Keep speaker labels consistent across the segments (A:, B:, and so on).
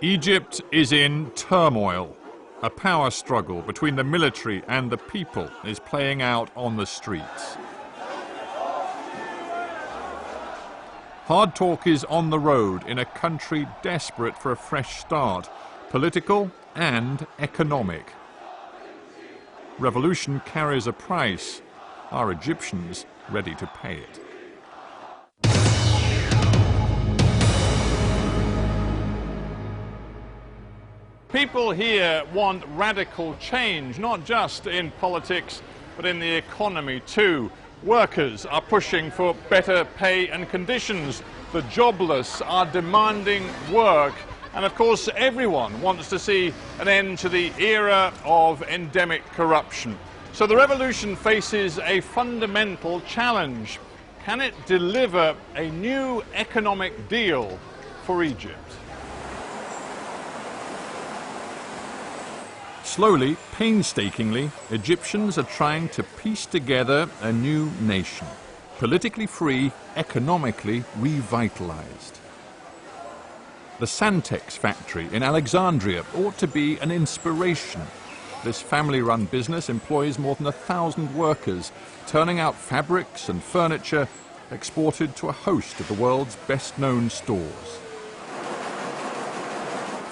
A: Egypt is in turmoil. A power struggle between the military and the people is playing out on the streets. HardTalk is on the road in a country desperate for a fresh start, political and economic. Revolution carries a price. Are Egyptians ready to pay it? People here want radical change, not just in politics, but in the economy too. Workers are pushing for better pay and conditions. The jobless are demanding work. And of course, everyone wants to see an end to the era of endemic corruption. So the revolution faces a fundamental challenge. Can it deliver a new economic deal for Egypt? Slowly, painstakingly, Egyptians are trying to piece together a new nation. Politically free, economically revitalized. The Santex factory in Alexandria ought to be an inspiration. This family-run business employs more than 1,000 workers, turning out fabrics and furniture exported to a host of the world's best-known stores.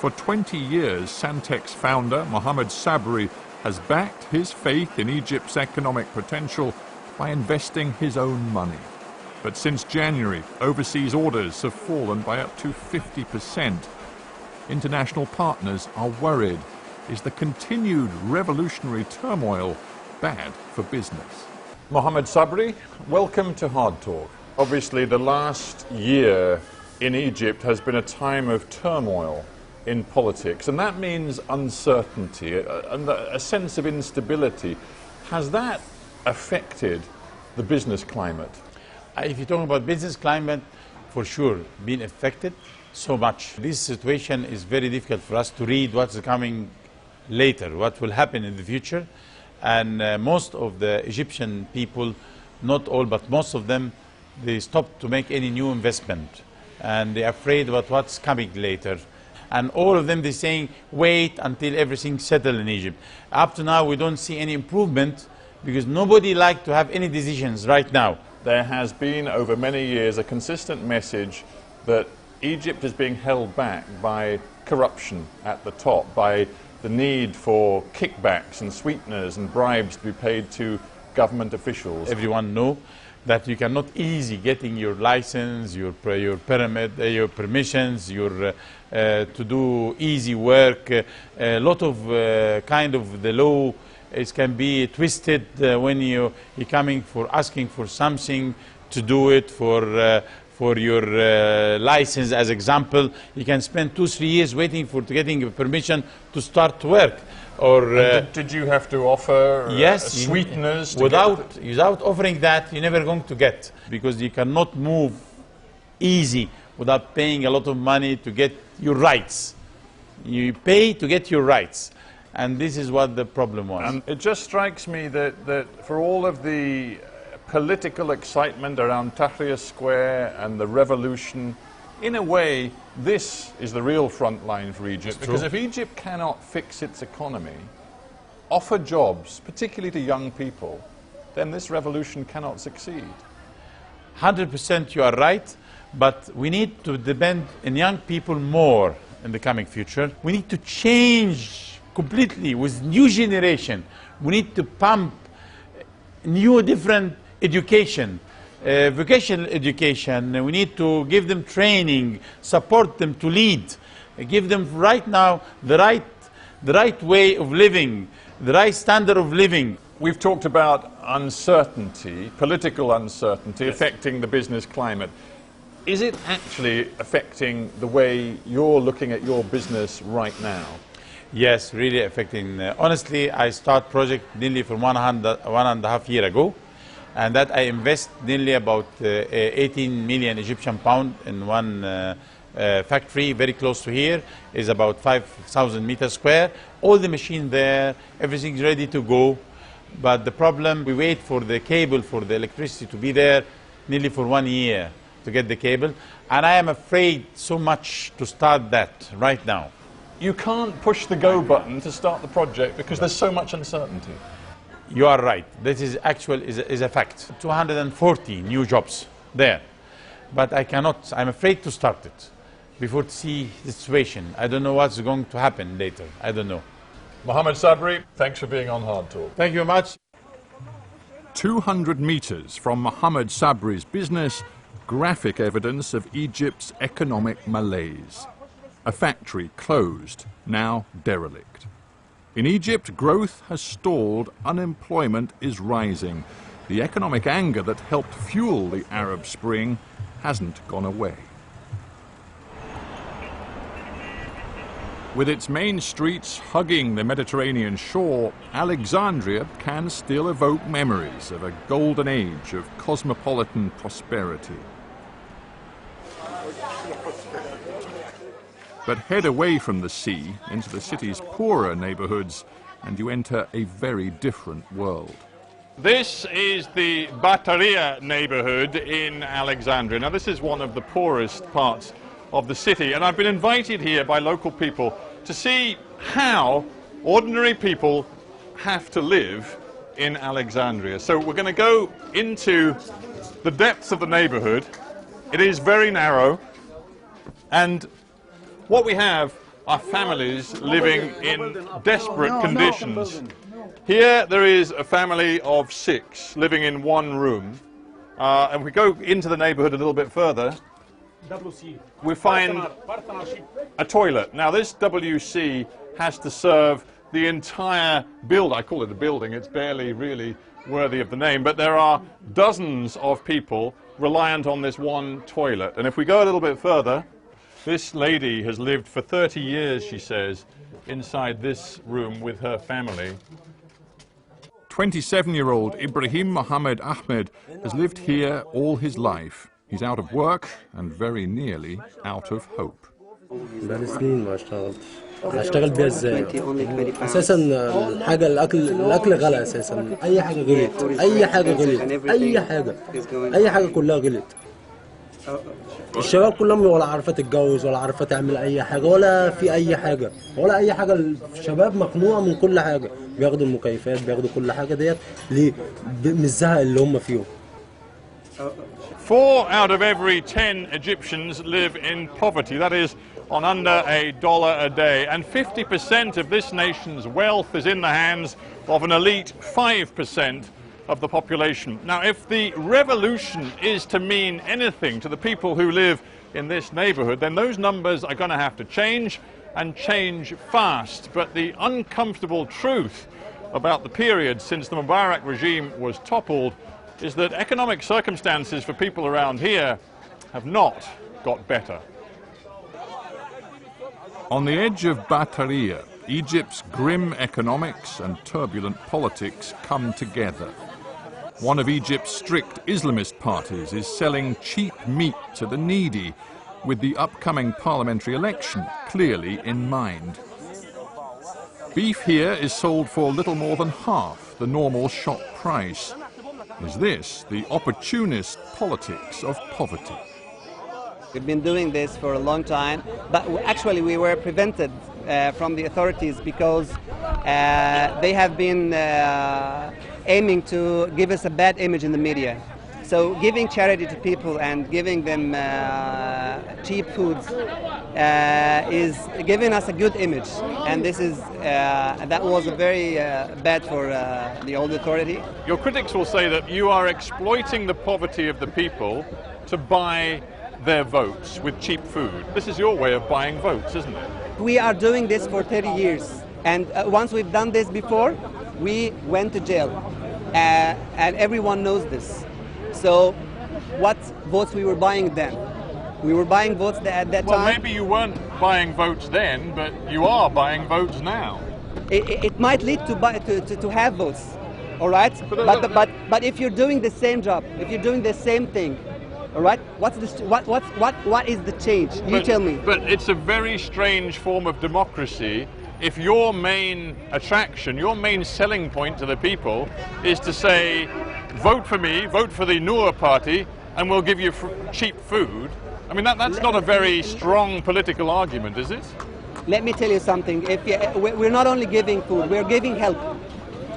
A: For 20 years, Santex founder Mohammed Sabri has backed his faith in Egypt's economic potential by investing his own money. But since January, overseas orders have fallen by up to 50%. International partners are worried. Is the continued revolutionary turmoil bad for business? Mohammed Sabri, welcome to HardTalk. Obviously, the last year in Egypt has been a time of turmoil in politics, and that means uncertainty and a sense of instability. Has that affected the business climate?
B: If you talk about business climate, for sure, being affected so much. This situation is very difficult for us to read what's coming later, what will happen in the future. And most of the Egyptian people, not all, but most of them, they stopped to make any new investment. And they're afraid about what's coming later. And all of them, they're saying, wait until everything settles in Egypt. Up to now, we don't see any improvement because nobody likes to have any decisions right now.
A: There has been, over many years, a consistent message that Egypt is being held back by corruption at the top, by the need for kickbacks and sweeteners and bribes to be paid to government officials.
B: Everyone knows that you cannot easily getting your license, your permit, your permissions, to do easy work. A lot of kind of the law can be twisted when you're coming for asking for something to do it for your license. As example, you can spend 2-3 years waiting for getting permission to start work. Or
A: did you have to offer
B: yes,
A: sweeteners?
B: Without offering that, you're never going to get, because you cannot move easy without paying a lot of money to get your rights. You pay to get your rights. And this is what the problem was.
A: And it just strikes me that for all of the political excitement around Tahrir Square and the revolution, in a way, this is the real front line for Egypt. Because if Egypt cannot fix its economy, offer jobs, particularly to young people, then this revolution cannot succeed.
B: 100% you are right, but we need to depend on young people more in the coming future. We need to change completely with new generation. We need to pump new different education, vocational education. We need to give them training, support them to lead, give them right now the right way of living, the right standard of living.
A: We've talked about uncertainty, political uncertainty,
B: yes,
A: affecting the business climate. Is it actually affecting the way you're looking at your business right now?
B: Yes, really affecting. Honestly, I start project nearly from 1.5 years ago, and that I invest nearly about 18 million Egyptian pound in one factory very close to here. Is about 5,000 meters square. All the machine there, everything's ready to go. But the problem, we wait for the cable for the electricity to be there nearly for 1 year to get the cable. And I am afraid so much to start that right now.
A: you can't push the go button to start the project because there's so much uncertainty.
B: You are right. This is a fact. 240 new jobs there. But I cannot, I'm afraid to start it before to see the situation. I don't know what's going to happen later. I don't know.
A: Mohammed Sabri, thanks for being on Hard Talk.
B: Thank you very much.
A: 200 meters from Mohammed Sabri's business, graphic evidence of Egypt's economic malaise. A factory closed, now derelict. In Egypt, growth has stalled, unemployment is rising. The economic anger that helped fuel the Arab Spring hasn't gone away. With its main streets hugging the Mediterranean shore, Alexandria can still evoke memories of a golden age of cosmopolitan prosperity. But head away from the sea into the city's poorer neighborhoods and you enter a very different world. This is the Bataria neighborhood in Alexandria. Now, this is one of the poorest parts of the city, and I've been invited here by local people to see how ordinary people have to live in Alexandria. So we're going to go into the depths of the neighborhood. It is very narrow, and what we have are families living in desperate conditions. Here there is a family of 6 living in one room, and we go into the neighborhood a little bit further, we find a toilet. Now this WC has to serve the entire build. I call it a building, it's barely really worthy of the name, but there are dozens of people reliant on this one toilet. And if we go a little bit further, this lady has lived for 30 years, she says, inside this room with her family. 27-year-old Ibrahim Mohammed Ahmed has lived here all his life. He's out of work and very nearly out of hope.
C: بقالي سنين ما اشتغلتش. اشتغل بيها ازاي؟ اساسا الحاجه الاكل غلا اساسا، اي حاجه غلت، اي حاجه كلها غلت. الشباب كلهم ولا عارفه تتجوز ولا عارفه تعمل اي حاجه ولا في اي حاجه الشباب مخنوقه من كل حاجه، بياخدوا المكيفات بياخدوا كل حاجه ديت ليه؟ من الزهق اللي هم فيهم.
A: 4 out of every 10 Egyptians live in poverty, that is on under $1 a day, and 50% of this nation's wealth is in the hands of an elite 5% of the population. Now, if the revolution is to mean anything to the people who live in this neighborhood, then those numbers are going to have to change, and change fast. But the uncomfortable truth about the period since the Mubarak regime was toppled is that economic circumstances for people around here have not got better. On the edge of Bataria, Egypt's grim economics and turbulent politics come together. One of Egypt's strict Islamist parties is selling cheap meat to the needy, with the upcoming parliamentary election clearly in mind. Beef here is sold for little more than half the normal shop price. Is this the opportunist politics of poverty?
D: We've been doing this for a long time, but actually we were prevented from the authorities because they have been aiming to give us a bad image in the media. So giving charity to people and giving them cheap foods is giving us a good image, and this is that was very bad for the old authority.
A: Your critics will say that you are exploiting the poverty of the people to buy their votes with cheap food. This is your way of buying votes, isn't it?
D: We are doing this for 30 years, and once we've done this before, we went to jail, and everyone knows this. So what votes we were buying then? We were buying votes at that time.
A: Well, maybe you weren't buying votes then, but you are buying votes now.
D: It might lead to have votes, all right? But if you're doing the same job, if you're doing the same thing, all right, what is the change? You tell me.
A: But it's a very strange form of democracy if your main attraction, your main selling point to the people is to say, vote for me, vote for the Noor party, and we'll give you cheap food. I mean, that's not a very strong political argument, is it?
D: Let me tell you something. We're not only giving food, we're giving help.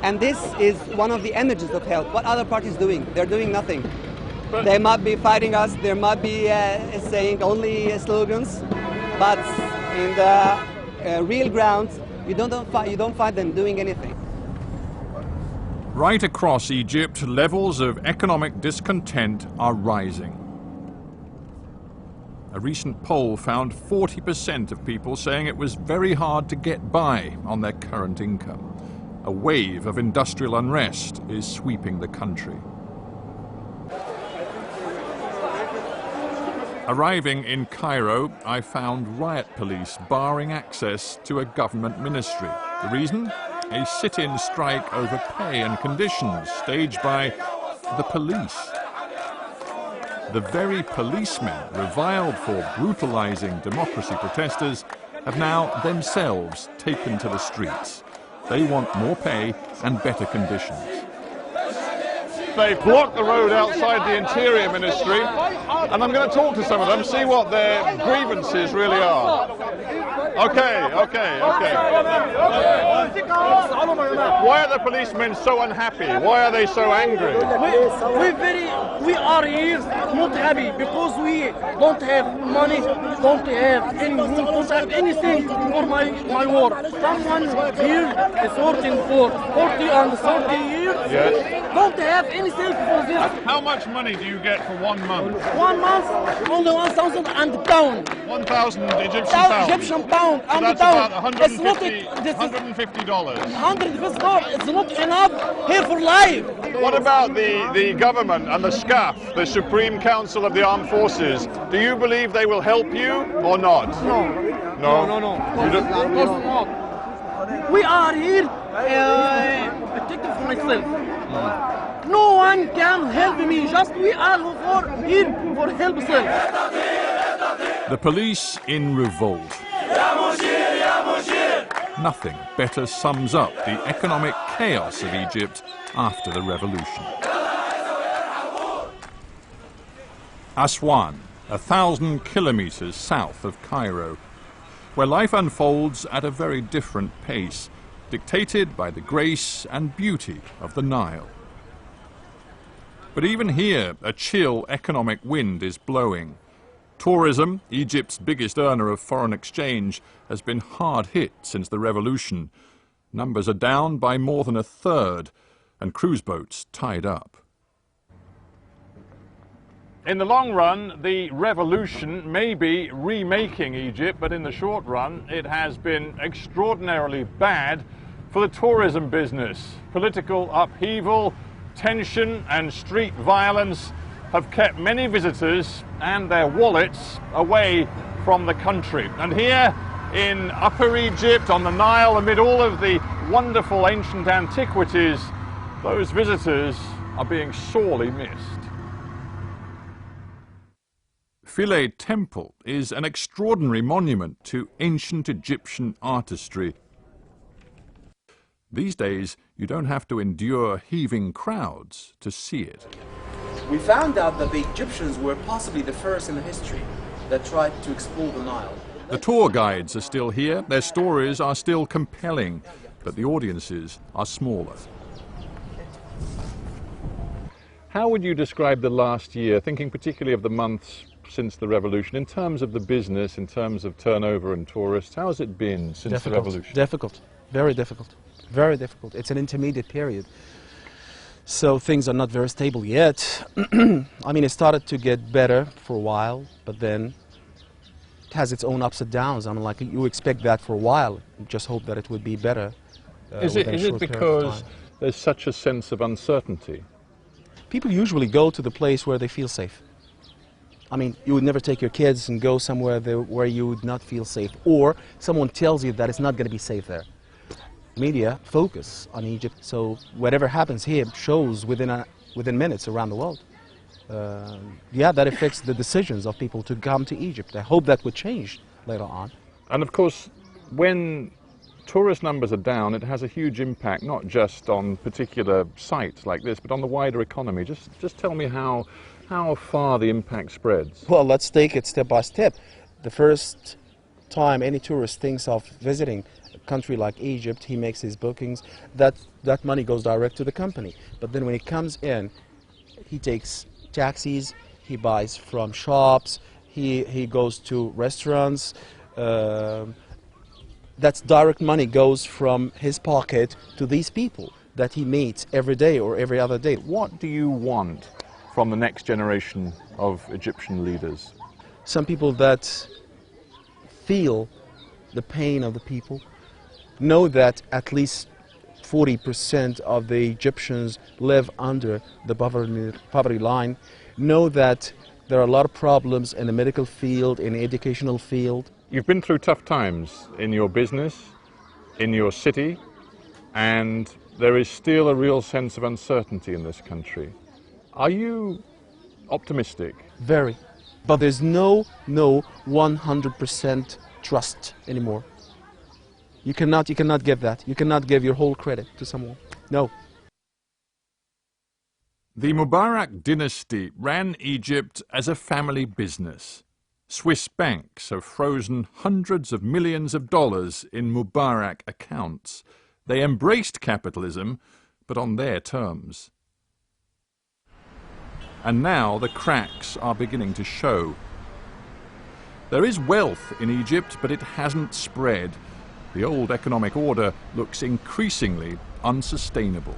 D: And this is one of the images of help. What other parties doing? They're doing nothing. They might be fighting us, they might be saying only slogans, but in the real ground, you don't find them doing anything.
A: Right across Egypt, levels of economic discontent are rising. A recent poll found 40% of people saying it was very hard to get by on their current income. A wave of industrial unrest is sweeping the country. Arriving in Cairo, I found riot police barring access to a government ministry. The reason? A sit-in strike over pay and conditions staged by the police. The very policemen reviled for brutalizing democracy protesters have now themselves taken to the streets. They want more pay and better conditions.
E: They blocked the road outside the Interior Ministry, and I'm going to talk to some of them, see what their grievances really are. Okay. Why are the policemen so unhappy? Why are they so angry?
F: We are here not happy because we don't have money, don't have any room, don't have anything for my work. Someone here is working for 40 and 30 years,
E: Yes.
F: don't have anything for this.
E: How much money do you get for 1 month?
F: 1 month, only 1,000 and pound.
E: 1,000 Egyptian pounds.
F: Egyptian pound
E: So
F: and
E: that's
F: pound.
E: about
F: It's not
E: $150.
F: $150. It's not enough here for life.
E: What about the government and the SCAF, the Supreme Council of the Armed Forces? Do you believe they will help you or not?
F: No.
E: You don't-
F: Of course not. We are here protected for myself. No one can help me. Just we are here for help self.
A: The police in revolt. Nothing better sums up the economic chaos of Egypt after the revolution. Aswan, 1,000 kilometers south of Cairo, where life unfolds at a very different pace, dictated by the grace and beauty of the Nile. But even here, a chill economic wind is blowing. Tourism, Egypt's biggest earner of foreign exchange, has been hard hit since the revolution. Numbers are down by more than a third, and cruise boats tied up.
E: In the long run, the revolution may be remaking Egypt, but in the short run, it has been extraordinarily bad for the tourism business. Political upheaval, tension and street violence have kept many visitors and their wallets away from the country. And here in Upper Egypt, on the Nile, amid all of the wonderful ancient antiquities, those visitors are being sorely missed.
A: Philae Temple is an extraordinary monument to ancient Egyptian artistry. These days, you don't have to endure heaving crowds to see it.
G: We found out that the Egyptians were possibly the first in history that tried to explore the Nile.
A: The tour guides are still here, their stories are still compelling, but the audiences are smaller.
E: How would you describe the last year, thinking particularly of the months since the revolution, in terms of the business, in terms of turnover and tourists? How has it been since the revolution?
H: Difficult, very difficult, very difficult. It's an intermediate period. So things are not very stable yet. I mean, it started to get better for a while, but then it has its own ups and downs. I mean, like, you expect that for a while. You just hope that it would be better.
E: Is it because there's such a sense of uncertainty?
H: People usually go to the place where they feel safe. I mean, you would never take your kids and go somewhere where you would not feel safe, or someone tells you that it's not going to be safe there. Media focus on Egypt, so whatever happens here shows within minutes around the world. Yeah, that affects the decisions of people to come to Egypt. I hope that would change later on.
E: And of course, when tourist numbers are down, it has a huge impact, not just on particular sites like this, but on the wider economy. Just tell me how far the impact spreads.
H: Well, let's take it step by step. The first time any tourist thinks of visiting a country like Egypt, he makes his bookings, that money goes direct to the company. But then when he comes in, he takes taxis, he buys from shops, he goes to restaurants. That's direct money goes from his pocket to these people that he meets every day or every other day.
E: What do you want from the next generation of Egyptian leaders?
H: Some people that feel the pain of the people, know that at least 40% of the Egyptians live under the poverty line, know that there are a lot of problems in the medical field, in the educational field.
E: You've been through tough times in your business, in your city, and there is still a real sense of uncertainty in this country. Are you optimistic?
H: Very. But there's no 100% trust anymore. You cannot give that. You cannot give your whole credit to someone. No.
A: The Mubarak dynasty ran Egypt as a family business. Swiss banks have frozen hundreds of millions of dollars in Mubarak accounts. They embraced capitalism, but on their terms. And now the cracks are beginning to show. There is wealth in Egypt, but it hasn't spread. The old economic order looks increasingly unsustainable.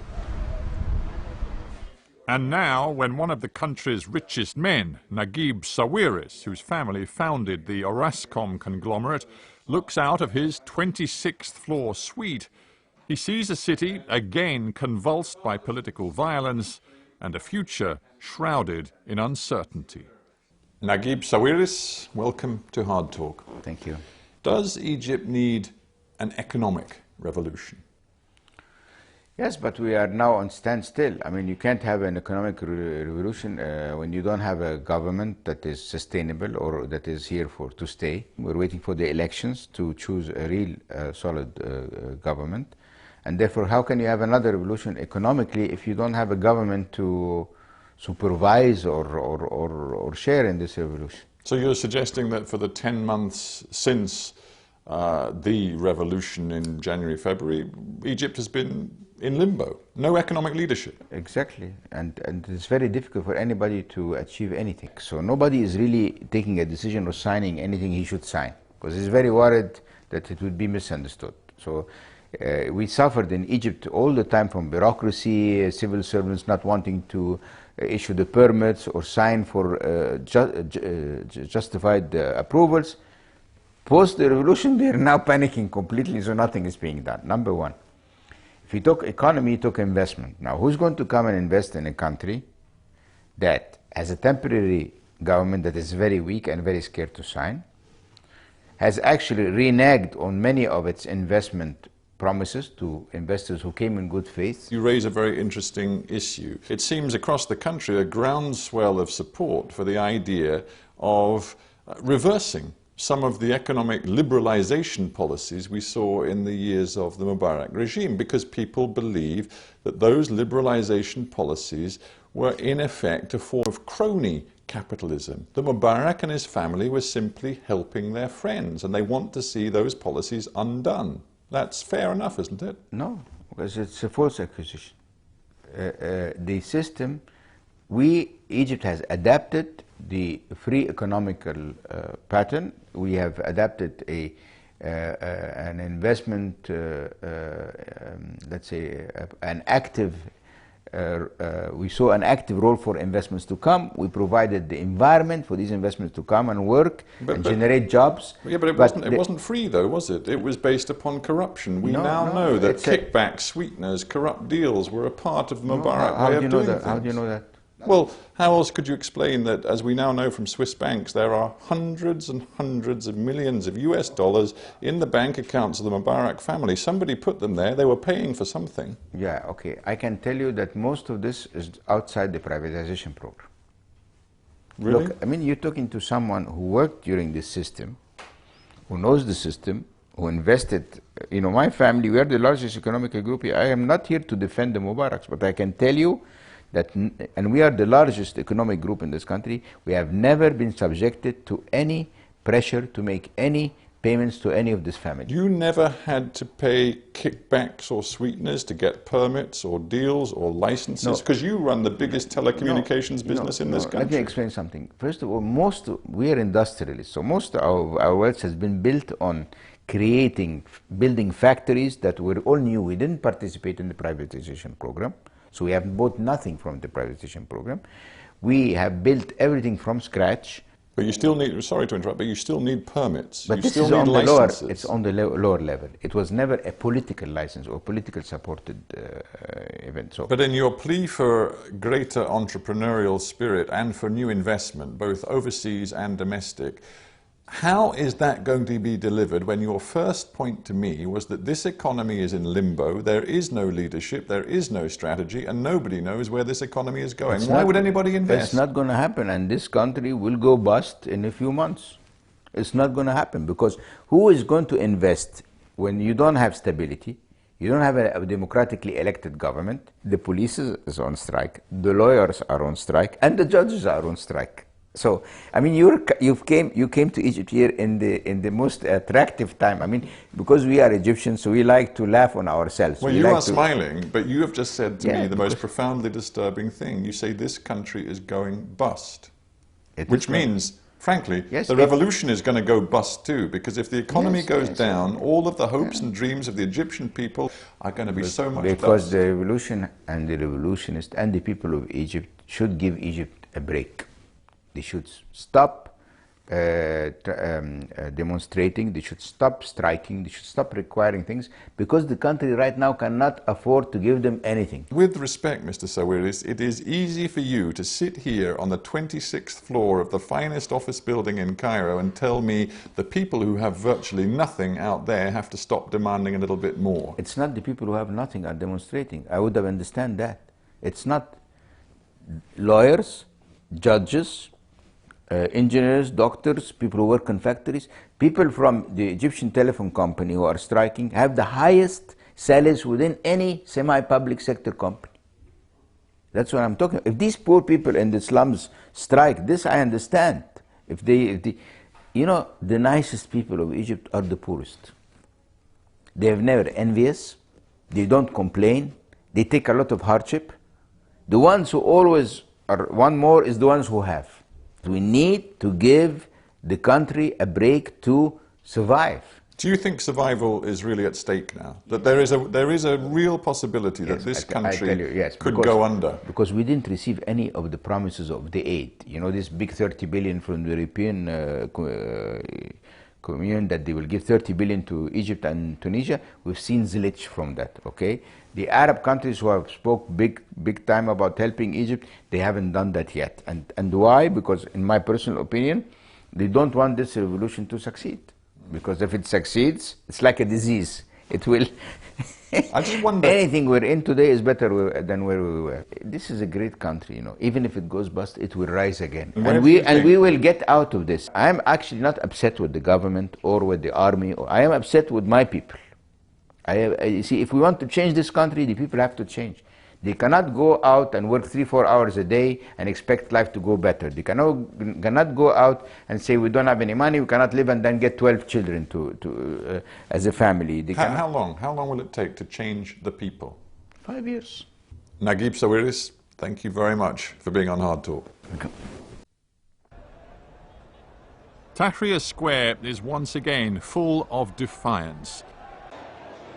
A: And now, when one of the country's richest men, Naguib Sawiris, whose family founded the Orascom conglomerate, looks out of his 26th floor suite, he sees a city again convulsed by political violence and a future shrouded in uncertainty. Naguib Sawiris, welcome to Hard Talk.
I: Thank you.
A: Does Egypt need an economic revolution?
I: Yes, but we are now on standstill. I mean, you can't have an economic revolution when you don't have a government that is sustainable or that is here to stay. We're waiting for the elections to choose a real solid government. And therefore, how can you have another revolution economically if you don't have a government to supervise or share in this revolution?
A: So you're suggesting that for the 10 months since the revolution in January, February, Egypt has been in limbo, no economic leadership.
I: Exactly, and it's very difficult for anybody to achieve anything. So nobody is really taking a decision or signing anything he should sign, because he's very worried that it would be misunderstood. So we suffered in Egypt all the time from bureaucracy, civil servants not wanting to issue the permits or sign for justified approvals. Post the revolution, they are now panicking completely, so nothing is being done. Number one. If you talk economy, you talk investment. Now, who's going to come and invest in a country that has a temporary government that is very weak and very scared to sign, has actually reneged on many of its investment promises to investors who came in good faith?
A: You raise a very interesting issue. It seems across the country a groundswell of support for the idea of reversing some of the economic liberalization policies we saw in the years of the Mubarak regime, because people believe that those liberalization policies were in effect a form of crony capitalism. The Mubarak and his family were simply helping their friends, and they want to see those policies undone. That's fair enough, isn't it?
I: No, because it's a false accusation. The system, Egypt has adapted the free economical pattern. We have adapted an investment, let's say, an active, we saw an active role for investments to come. We provided the environment for these investments to come and work and generate jobs.
A: Yeah, but it wasn't free though, was it? It was based upon corruption. We now know that kickbacks, sweeteners, corrupt deals were a part of the Mubarak way of doing things.
I: How do you know that?
A: Well, how else could you explain that, as we now know from Swiss banks, there are hundreds and hundreds of millions of US dollars in the bank accounts of the Mubarak family? Somebody put them there, they were paying for something.
I: Yeah, okay. I can tell you that most of this is outside the privatization program.
A: Really?
I: Look, I mean, you're talking to someone who worked during this system, who knows the system, who invested. You know, my family, we are the largest economic group here. I am not here to defend the Mubaraks, but I can tell you that, and we are the largest economic group in this country, we have never been subjected to any pressure to make any payments to any of this family.
A: You never had to pay kickbacks or sweeteners to get permits or deals or licenses? Because you run the biggest telecommunications business in this country.
I: Let me explain something. First of all, we are industrialists, so most of our wealth has been built on building factories that were all new. We didn't participate in the privatization program, so we have bought nothing from the privatization program. We have built everything from scratch.
A: But you still need, sorry to interrupt, but you still need permits.
I: But
A: you
I: this
A: still
I: is
A: need
I: on the
A: licenses.
I: lower, it's on the lower level. It was never a political license or political supported event. So.
A: But in your plea for greater entrepreneurial spirit and for new investment, both overseas and domestic, how is that going to be delivered when your first point to me was that this economy is in limbo, there is no leadership, there is no strategy, and nobody knows where this economy is going? Why would anybody invest?
I: It's not going to happen, and this country will go bust in a few months. It's not going to happen, because who is going to invest when you don't have stability, you don't have a democratically elected government, the police is on strike, the lawyers are on strike, and the judges are on strike. So, I mean, you came to Egypt here in the most attractive time. I mean, because we are Egyptians, so we like to laugh on ourselves.
A: Well, you are smiling, but you have just said to me the most profoundly disturbing thing. You say this country is going bust, which means, frankly, the revolution is going to go bust too, because if the economy goes down, all of the hopes and dreams of the Egyptian people are going to be so much
I: because
A: dust.
I: The revolution and the revolutionists and the people of Egypt should give Egypt a break. They should stop demonstrating, they should stop striking, they should stop requiring things, because the country right now cannot afford to give them anything.
A: With respect, Mr. Sawiris, it is easy for you to sit here on the 26th floor of the finest office building in Cairo and tell me the people who have virtually nothing out there have to stop demanding a little bit more.
I: It's not the people who have nothing are demonstrating. I would have understand that. It's not lawyers, judges, engineers, doctors, people who work in factories, people from the Egyptian telephone company who are striking have the highest salaries within any semi-public sector company. That's what I'm talking about. If these poor people in the slums strike, this I understand. If they, you know, the nicest people of Egypt are the poorest. They have never envious, they don't complain, they take a lot of hardship. The ones who always want more is the ones who have. We need to give the country a break to survive.
A: Do you think survival is really at stake now? That there is a real possibility that this country could go under?
I: Because we didn't receive any of the promises of the aid. You know, this big 30 billion from the European Communion, that they will give 30 billion to Egypt and Tunisia. We've seen zilch from that, okay? The Arab countries who have spoke big time about helping Egypt, they haven't done that yet. And why? Because in my personal opinion, they don't want this revolution to succeed. Because if it succeeds, it's like a disease. It will...
A: I just wonder...
I: Anything we're in today is better than where we were. This is a great country, you know. Even if it goes bust, it will rise again. And we will get out of this. I am actually not upset with the government or with the army. I am upset with my people. You see, if we want to change this country, the people have to change. They cannot go out and work 3-4 hours a day and expect life to go better. They cannot go out and say we don't have any money, we cannot live, and then get 12 children as a family.
A: How long? How long will it take to change the people?
I: 5 years.
A: Naguib Sawiris, thank you very much for being on Hard Talk.
I: Okay.
A: Tahrir Square is once again full of defiance.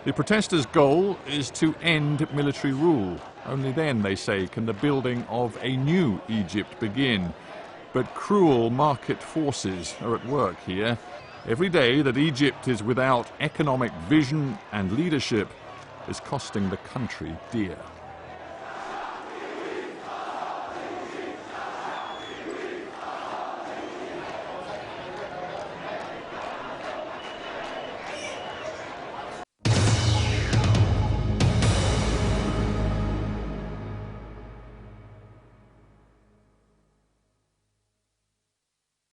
A: The protesters' goal is to end military rule. Only then, they say, can the building of a new Egypt begin. But cruel market forces are at work here. Every day that Egypt is without economic vision and leadership is costing the country dear.